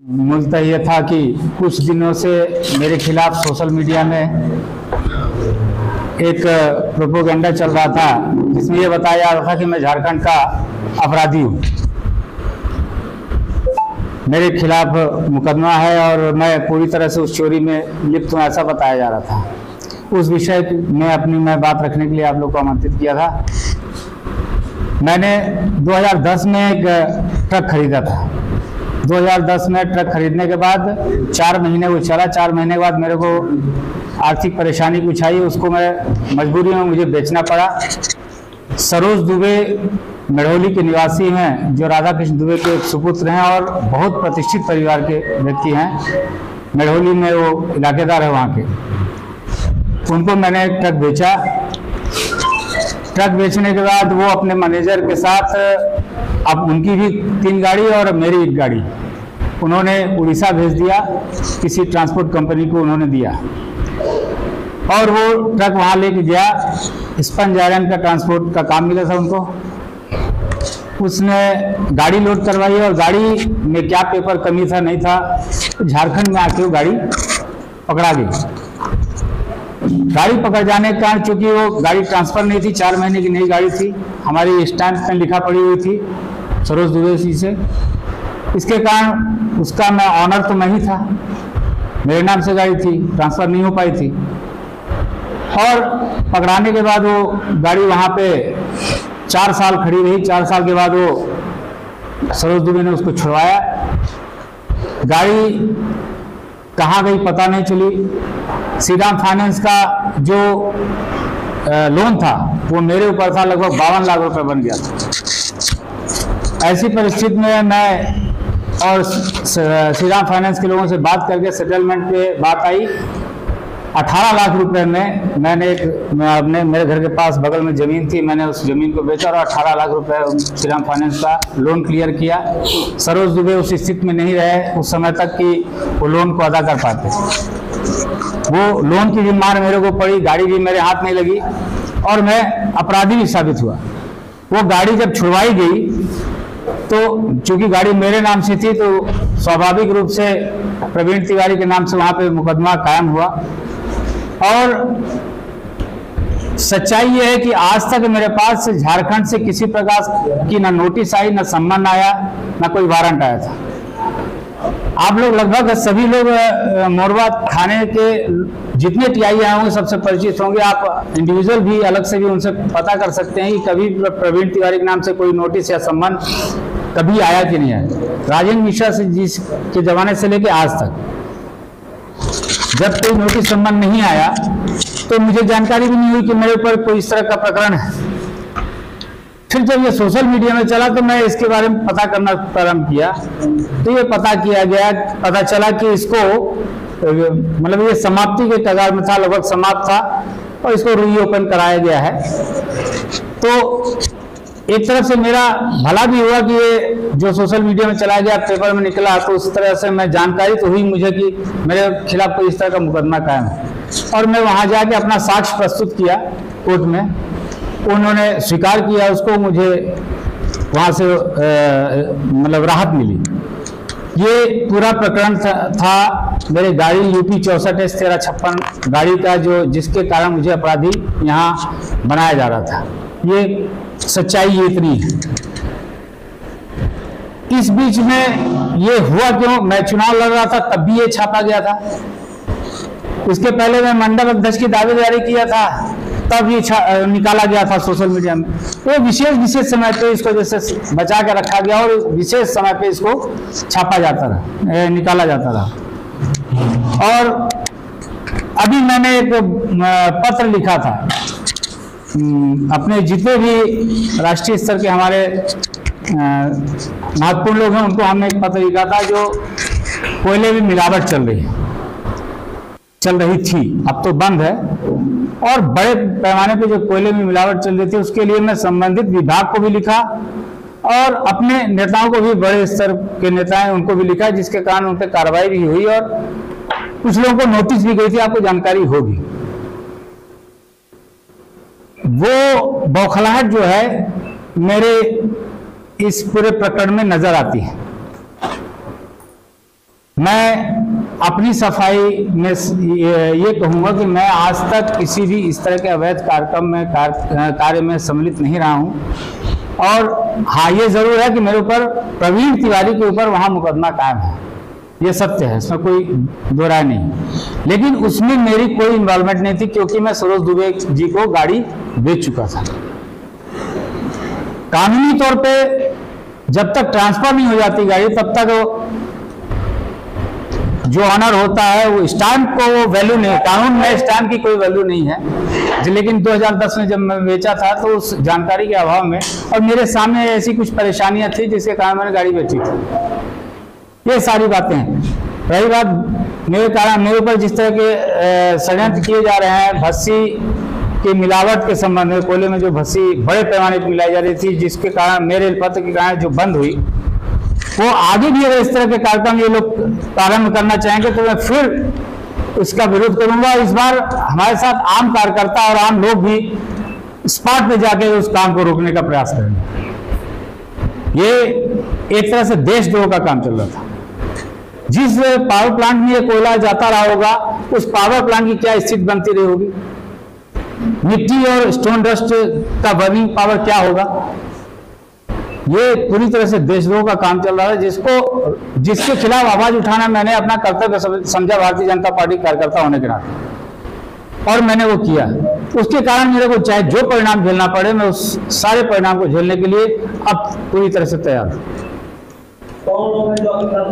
मुद्दा ये था कि कुछ दिनों से मेरे खिलाफ सोशल मीडिया में एक प्रोपोगंडा चल रहा था जिसमें ये बताया जा रहा था कि मैं झारखंड का अपराधी हूँ। मेरे खिलाफ मुकदमा है और मैं पूरी तरह से उस चोरी में लिप्त हूँ, ऐसा बताया जा रहा था। उस विषय में मैं बात रखने के लिए आप लोग को आमंत्रित किया था। मैंने 2010 में एक ट्रक खरीदा था। 2010 में ट्रक खरीदने के बाद 4 महीने वो चला। 4 महीने के बाद मेरे को आर्थिक परेशानी कुछ आई, उसको मैं मजबूरी में मुझे बेचना पड़ा। सरोज दुबे मेढ़ोली के निवासी हैं, जो राधा कृष्ण दुबे के एक सुपुत्र हैं और बहुत प्रतिष्ठित परिवार के व्यक्ति हैं। मेढ़ोली में वो इलाकेदार है वहाँ के। उनको मैंने एक ट्रक बेचा। ट्रक बेचने के बाद वो अपने मैनेजर के साथ, अब उनकी भी 3 गाड़ी और मेरी 1 गाड़ी, उन्होंने उड़ीसा भेज दिया। किसी ट्रांसपोर्ट कंपनी को उन्होंने दिया और वो ट्रक वहाँ लेके गया। स्पंज आयरन का ट्रांसपोर्ट का काम मिला था उनको। उसने गाड़ी लोड करवाई और गाड़ी में क्या पेपर कमी था नहीं था, झारखंड में आके वो गाड़ी पकड़ा गई। गाड़ी पकड़ जाने के कारण, चूंकि वो गाड़ी ट्रांसफर नहीं थी, 4 महीने की नई गाड़ी थी, हमारी स्टैंप में लिखा पड़ी हुई थी सरोज दुबे जी से। इसके कारण उसका मैं ऑनर तो मैं ही था, मेरे नाम से गाड़ी थी, ट्रांसफर नहीं हो पाई थी। और पकड़ाने के बाद वो गाड़ी वहाँ पे 4 साल खड़ी रही। 4 साल के बाद वो सरोज दुबे ने उसको छुड़वाया। गाड़ी कहाँ गई पता नहीं चली। श्रीराम फाइनेंस का जो लोन था वो मेरे ऊपर था, लगभग 52 लाख रुपए बन गया था। ऐसी परिस्थिति में मैं और श्रीराम फाइनेंस के लोगों से बात करके सेटलमेंट पे बात आई। 18 लाख रुपए में मैंने अपने मेरे घर के पास बगल में ज़मीन थी, मैंने उस ज़मीन को बेचा और 18 लाख रुपए श्रीराम फाइनेंस का लोन क्लियर किया। सरोज दुबे उस स्थिति में नहीं रहे उस समय तक कि वो लोन को अदा कर पाते। वो लोन की भी मार मेरे को पड़ी, गाड़ी भी मेरे हाथ नहीं लगी और मैं अपराधी भी साबित हुआ। वो गाड़ी जब छुड़वाई गई तो चूंकि गाड़ी मेरे नाम से थी तो स्वाभाविक रूप से प्रवीण तिवारी के नाम से वहाँ पे मुकदमा कायम हुआ। और सच्चाई ये है कि आज तक मेरे पास झारखंड से किसी प्रकार की ना नोटिस आई, ना सम्मन आया, ना कोई वारंट आया था। आप लोग लगभग सभी लोग मोरबा थाने के जितने टीआई आए होंगे सबसे परिचित होंगे। आप इंडिविजुअल भी अलग से भी उनसे पता कर सकते हैं कि कभी प्रवीण तिवारी के नाम से कोई नोटिस या सम्मन कभी आया कि नहीं आया। राजेंद्र मिश्रा से जिसके जमाने से लेके आज तक जब कोई नोटिस सम्मन नहीं आया तो मुझे जानकारी भी नहीं हुई कि मेरे ऊपर कोई इस तरह का प्रकरण है। फिर जब ये सोशल मीडिया में चला तो मैं इसके बारे में पता करना प्रारंभ किया तो ये पता चला कि इसको मतलब ये समाप्ति के कगार में था, लगभग समाप्त था और इसको रीओपन कराया गया है। तो एक तरफ से मेरा भला भी हुआ कि ये जो सोशल मीडिया में चला गया, पेपर में निकला, तो उस तरह से मैं जानकारी तो हुई मुझे कि मेरे खिलाफ कोई इस तरह का मुकदमा कायम है। और मैं वहाँ जाके अपना साक्ष्य प्रस्तुत किया कोर्ट में, उन्होंने स्वीकार किया उसको, मुझे वहाँ से मतलब राहत मिली। ये पूरा प्रकरण था मेरे गाड़ी यूपी 64S1356 गाड़ी का, जो जिसके कारण मुझे अपराधी यहाँ बनाया जा रहा था। ये सच्चाई ये इतनी है। इस बीच में ये हुआ क्यों, मैं चुनाव लड़ रहा था तब भी ये छापा गया था। इसके पहले मैं मंडल अध्यक्ष की दावेदारी किया था तब ये निकाला गया था सोशल मीडिया में। तो विशेष समय पे इसको जैसे बचा के रखा गया और विशेष समय पे इसको छापा जाता रहा, निकाला जाता रहा। और अभी मैंने एक पत्र लिखा था अपने जितने भी राष्ट्रीय स्तर के हमारे महत्वपूर्ण लोग हैं उनको हमने एक पत्र लिखा था, जो कोयले में मिलावट चल रही थी, अब तो बंद है, और बड़े पैमाने पे जो कोयले में मिलावट चल रही थी उसके लिए मैं संबंधित विभाग को भी लिखा और अपने नेताओं को भी, बड़े स्तर के नेता हैं उनको भी लिखा, जिसके कारण उन पर कार्रवाई भी हुई और कुछ लोगों को नोटिस भी गई थी, आपको जानकारी होगी। वो बौखलाहट जो है मेरे इस पूरे प्रकरण में नजर आती है। मैं अपनी सफाई में ये कहूँगा कि मैं आज तक किसी भी इस तरह के अवैध कार्यक्रम में कार्य में सम्मिलित नहीं रहा हूँ। और हाँ, ये जरूर है कि मेरे ऊपर प्रवीण तिवारी के ऊपर वहाँ मुकदमा कायम है, ये सत्य है, इसमें कोई दो राय नहीं। लेकिन उसमें मेरी कोई इन्वॉल्वमेंट नहीं थी, क्योंकि मैं सरोज दुबे जी को गाड़ी बेच चुका था। कानूनी तौर पे जब तक ट्रांसफर नहीं हो जाती गाड़ी, तब तक जो ऑनर होता है वो स्टैंप को वो वैल्यू नहीं, कानून में स्टैंप की कोई वैल्यू नहीं है। लेकिन 2010 में जब मैं बेचा था तो उस जानकारी के अभाव में और मेरे सामने ऐसी कुछ परेशानियां थी जिसके कारण मैंने गाड़ी बेची थी। ये सारी बातें हैं। रही बात मेरे ऊपर जिस तरह के षड्यंत्र किए जा रहे हैं, भस्सी की मिलावट के संबंध में, कोयले में जो भस्सी बड़े पैमाने पर मिलाई जा रही थी, जिसके कारण मेरे पत्र के कारण जो बंद हुई, वो आगे भी अगर इस तरह के कार्यक्रम ये लोग प्रारंभ करना चाहेंगे तो मैं फिर उसका विरोध करूंगा। इस बार हमारे साथ आम कार्यकर्ता और आम लोग भी स्पॉट पे जाके उस काम को रोकने का प्रयास करेंगे। ये एक तरह से देशद्रोह का काम चल रहा था। जिस पावर प्लांट में ये कोयला जाता रहा होगा, उस पावर प्लांट की क्या स्थिति बनती रही होगी, मिट्टी और स्टोन डस्ट का बर्निंग पावर क्या होगा। ये पूरी तरह से देशद्रोह का काम चल रहा है, जिसके खिलाफ आवाज उठाना मैंने अपना कर्तव्य समझा भारतीय जनता पार्टी कार्यकर्ता होने के नाते, और मैंने वो किया। उसके कारण मेरे को चाहे जो परिणाम झेलना पड़े, मैं उस सारे परिणाम को झेलने के लिए अब पूरी तरह से तैयार हूँ।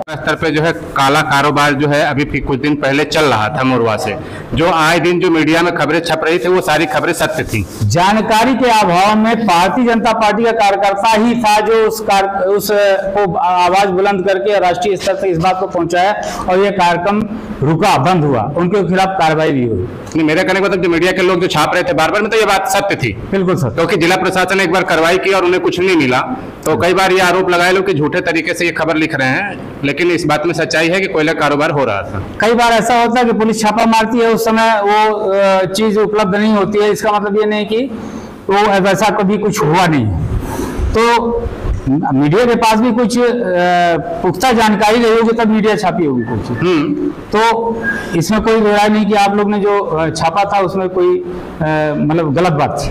स्तर पे जो है काला कारोबार जो है अभी कुछ दिन पहले चल रहा था मोरवा से, जो आए दिन जो मीडिया में खबरें छप रही थी वो सारी खबरें सत्य थी। जानकारी के अभाव में भारतीय जनता पार्टी का कार्यकर्ता ही था जो उस को आवाज बुलंद करके राष्ट्रीय स्तर तक इस बात को पहुंचाया और ये कार्यक्रम रुका, बंद हुआ, उनके खिलाफ कार्रवाई भी हुई। नहीं, मेरा कहने का मतलब जो मीडिया के लोग जो छाप रहे थे बार बार में, तो ये बात सत्य थी। बिल्कुल सत्य, क्योंकि जिला प्रशासन ने एक बार कार्रवाई की और उन्हें कुछ नहीं मिला, तो कई बार ये आरोप लगाए लोग कि झूठे तरीके से ये खबर लिख रहे हैं, लेकिन इस बात में सच्चाई है कि कोयला कारोबार हो रहा था। कई बार ऐसा होता है कि पुलिस छापा मारती है, उस समय वो चीज उपलब्ध नहीं होती है, इसका मतलब ये नहीं कि वो वैसा कभी कुछ हुआ नहीं है। तो मीडिया के पास भी कुछ पुख्ता जानकारी रही होगी तब मीडिया छापी होगी कुछ। तो इसमें कोई राय नहीं कि आप लोग ने जो छापा था उसमें कोई मतलब गलत बात थी।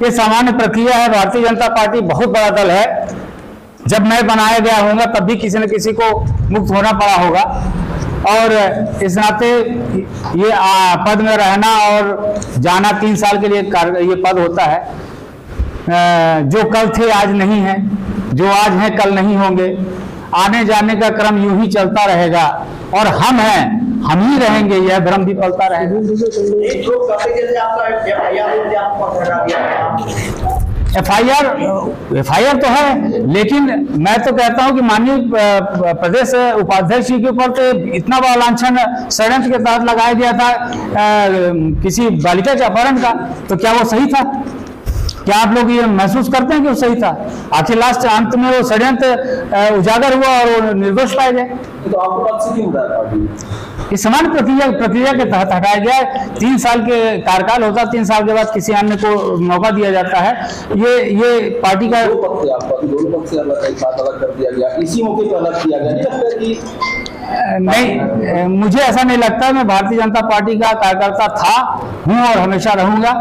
ये सामान्य प्रक्रिया है। भारतीय जनता पार्टी बहुत बड़ा दल है। जब मैं बनाया गया होगा तब भी किसी न किसी को मुक्त होना पड़ा होगा, और इस नाते ये पद में रहना और जाना 3 साल के लिए ये पद होता है। जो कल थे आज नहीं है, जो आज हैं कल नहीं होंगे। आने जाने का क्रम यूं ही चलता रहेगा और हम हैं, हम ही रहेंगे, यह भ्रम भी पलता रहेगा। एफआईआर तो है, लेकिन मैं तो कहता हूं कि माननीय प्रदेश उपाध्यक्ष जी के ऊपर तो इतना बड़ा लांछन षड्यंत्र के तहत लगाया गया था किसी बालिका के अपहरण का, तो क्या वो सही था? क्या आप लोग ये महसूस करते हैं कि वो सही था? आखिर लास्ट अंत में वो षड्यंत्र उजागर हुआ और वो निर्दोष पाए गए। तो आपको पद से क्यों हटाया? ये समान प्रक्रिया के तहत हटाया गया है। 3 साल के कार्यकाल होता है, 3 साल के बाद किसी अन्य को मौका दिया जाता है। ये पार्टी का दोनों पक्ष से अलग कर दिया गया, इसी मौके पर अलग किया गया। नहीं लगता कि नहीं, मुझे ऐसा नहीं लगता। मैं भारतीय जनता पार्टी का कार्यकर्ता था, हूँ और हमेशा रहूंगा।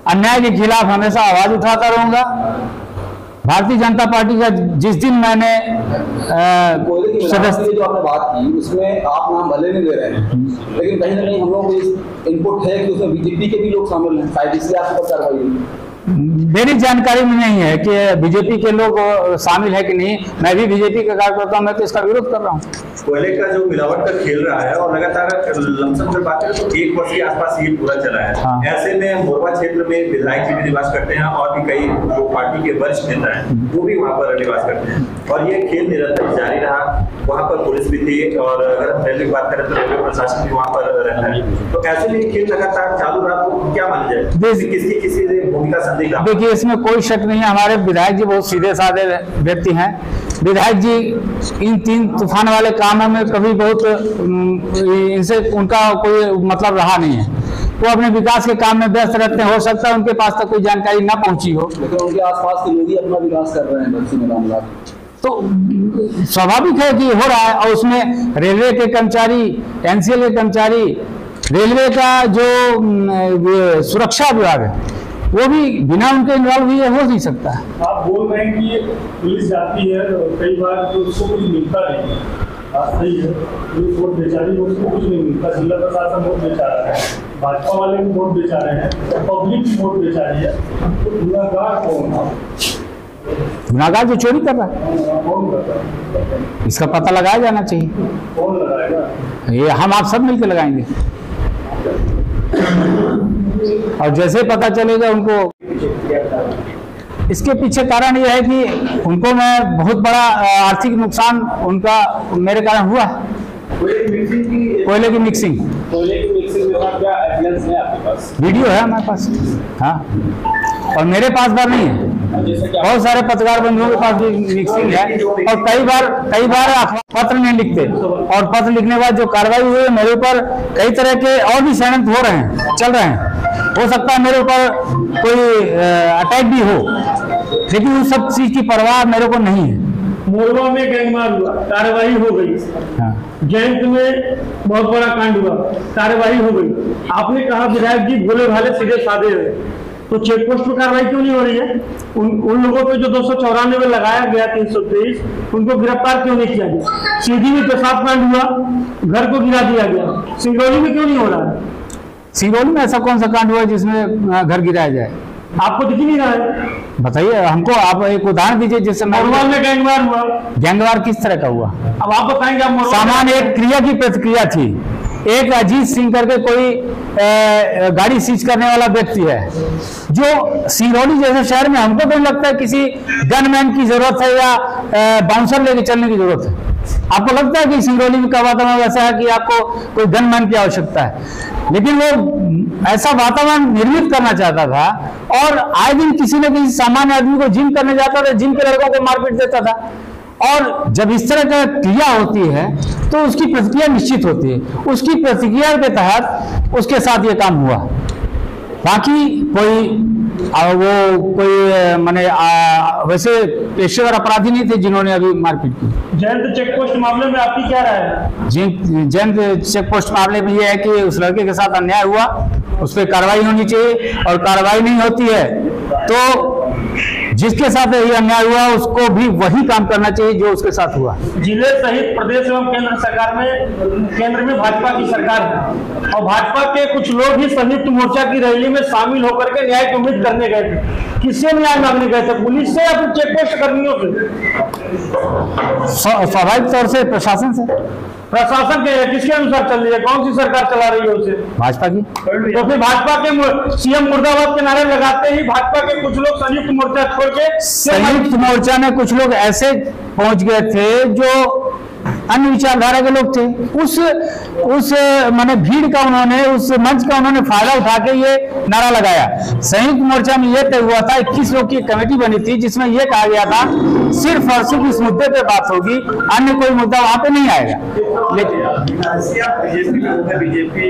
अन्याय के खिलाफ हमेशा आवाज उठाता रहूंगा। भारतीय जनता पार्टी का जिस दिन मैंने सदस्य जो आपने बात की उसमें आप नाम भले नहीं दे रहे हैं, लेकिन कहीं ना कहीं हम लोग को इनपुट है कि उसमें बीजेपी के भी लोग शामिल हैं, शायद इसलिए आपको पता कार्रवाई। मेरी जानकारी में नहीं है कि बीजेपी के लोग शामिल है कि नहीं। मैं भी बीजेपी का कार्यकर्ता हूं, मैं तो इसका विरोध कर रहा हूँ। कोयले का जो मिलावट का खेल रहा है और लगातार लमसम से बात करें तो 1 वर्ष के आसपास ये पूरा चला है। हाँ। ऐसे में मोरवा क्षेत्र में विधायक जी भी निवास करते हैं और भी कई जो पार्टी के वरिष्ठ नेता हैं वो भी वहाँ पर निवास करते हैं, और ये खेल निरंतर जारी रहा। वहाँ पर पुलिस भी थी, और अगर हम रेलवे की बात करें तो रेलवे प्रशासन भी वहाँ पर रहता है। तो ऐसे में खेल लगातार चालू रहा तो क्या माना जाए? किसकी किसी भूमिका संदिग्ध? देखिए, इसमें कोई शक नहीं है। हमारे विधायक जी बहुत सीधे साधे व्यक्ति हैं। विधायक जी इन 3 तूफान वाले कामों में कभी बहुत इनसे उनका कोई मतलब रहा नहीं है। वो अपने विकास के काम में व्यस्त रहते हैं। हो सकता है उनके पास तक कोई जानकारी ना पहुंची हो, लेकिन उनके आसपास के लोग ही अपना विकास कर रहे हैं। तो स्वाभाविक है कि हो रहा है। और उसमें रेलवे के कर्मचारी, एनसीएल के कर्मचारी, रेलवे का जो सुरक्षा विभाग है, वो भी बिना उनके इन्वॉल्व हुए हो नहीं सकता। आप बोल रहे हैं कि पुलिस जाती है कई बार तो उसको कुछ मिलता नहीं, बात सही है, पुलिस वोट बेचारी, उसको कुछ नहीं मिलता, जिला प्रशासन वोट बेचा रहा है, भाजपा वाले भी वोट बेचा रहे हैं, पब्लिक भी वोट बेचा रही है, तो गुनाहगार कौन है? गुनाहगार जो चोरी कर रहा है, कौन कर रहा है? इसका पता लगाया जाना चाहिए। कौन लगाएगा? ये हम आप सब मिलकर लगाएंगे, और जैसे पता चलेगा उनको। इसके पीछे कारण यह है कि उनको मैं बहुत बड़ा आर्थिक नुकसान उनका मेरे कारण हुआ। कोयले की मिक्सिंग क्या एविडेंस है आपके पास? वीडियो है हमारे पास, हाँ, और मेरे पास बार नहीं है, बहुत सारे पत्रकार बंधुओं के पास भी मिक्सिंग है। और कई बार पत्र नहीं लिखते, और पत्र लिखने के बाद जो कार्रवाई हुई है मेरे ऊपर, कई तरह के और भी षड्यंत्र हो रहे हैं, चल रहे हैं। हो सकता है मेरे ऊपर कोई अटैक भी हो, लेकिन उस सब चीज की परवाह मेरे को नहीं है। मोरवा में गैंगमार हुआ, कार्रवाई हो गई। हाँ। जयंत में बहुत बड़ा कांड हुआ, कार्रवाई हो गई। आपने कहा विधायक जी भोले भाले सीधे साधे हुए, तो चेक पोस्ट पर कार्रवाई क्यों नहीं हो रही है? उन लोगों पे जो 294 में लगाया गया 323, उनको गिरफ्तार क्यों नहीं किया गया? सीधी में पेशाब कांड हुआ, घर को गिरा दिया गया, सिंगरौली में क्यों नहीं हो रहा है? सिंगरौली में ऐसा कौन सा कांड हुआ जिसमें घर गिराया जाए? आपको दिख नहीं रहा है? बताइए हमको, आप एक उदाहरण दीजिए जिससे। मोरवा में गैंगवार हुआ। गैंगवार किस तरह का हुआ? अब आप बताएंगे। आप सामान्य एक क्रिया की प्रतिक्रिया थी। एक अजीत सिंह करके कोई गाड़ी सीज करने वाला व्यक्ति है, जो सिंगरौली जैसे शहर में हमको तो लगता है किसी गनमैन की जरूरत है या बाउंसर लेके चलने की जरूरत है। आपको लगता है कि सिंगरौली का वातावरण वैसा है कि आपको कोई गनमैन की आवश्यकता है? लेकिन वो ऐसा वातावरण निर्मित करना चाहता था, और आए दिन किसी न किसी सामान्य आदमी को जिम करने जाता था, जिम के लड़कों को मारपीट देता था। और जब इस तरह का क्रिया होती है तो उसकी प्रतिक्रिया निश्चित होती है। उसकी प्रतिक्रिया के तहत उसके साथ ये काम हुआ। बाकी कोई माने वैसे पेशेवर अपराधी नहीं थे जिन्होंने अभी मारपीट की। जयंत चेक पोस्ट मामले में आपकी क्या राय है? जयंत चेक पोस्ट मामले में यह है कि उस लड़के के साथ अन्याय हुआ, उस पर कार्रवाई होनी चाहिए, और कार्रवाई नहीं होती है तो जिसके साथ ये अन्याय हुआ उसको भी वही काम करना चाहिए जो उसके साथ हुआ। जिले सहित प्रदेश एवं केंद्र सरकार में, केंद्र में भाजपा की सरकार है, और भाजपा के कुछ लोग ही संयुक्त मोर्चा की रैली में शामिल होकर के न्याय की उम्मीद करने गए थे। किससे न्याय मांगने गए थे? पुलिस से या फिर चेक पोस्ट कर्मियों से? स्वाभाविक तौर से प्रशासन से। प्रशासन के किसके अनुसार चल रही है? कौन सी सरकार चला रही है उसे? भाजपा की। तो फिर भाजपा के सीएम मुर्दाबाद के नारे लगाते ही भाजपा के कुछ लोग संयुक्त मोर्चा छोड़ के, संयुक्त मोर्चा में कुछ लोग ऐसे पहुंच गए थे जो अन्य विचारधारा के लोग थे। उस माने भीड़ का उन्होंने, उस मंच का उन्होंने फायदा उठा के ये नारा लगाया। संयुक्त मोर्चा में ये तय हुआ था, 21 लोग की कमेटी बनी थी जिसमें यह कहा गया था सिर्फ और सिर्फ इस मुद्दे पे बात होगी, अन्य कोई मुद्दा वहां पे नहीं आएगा। लेकिन बीजेपी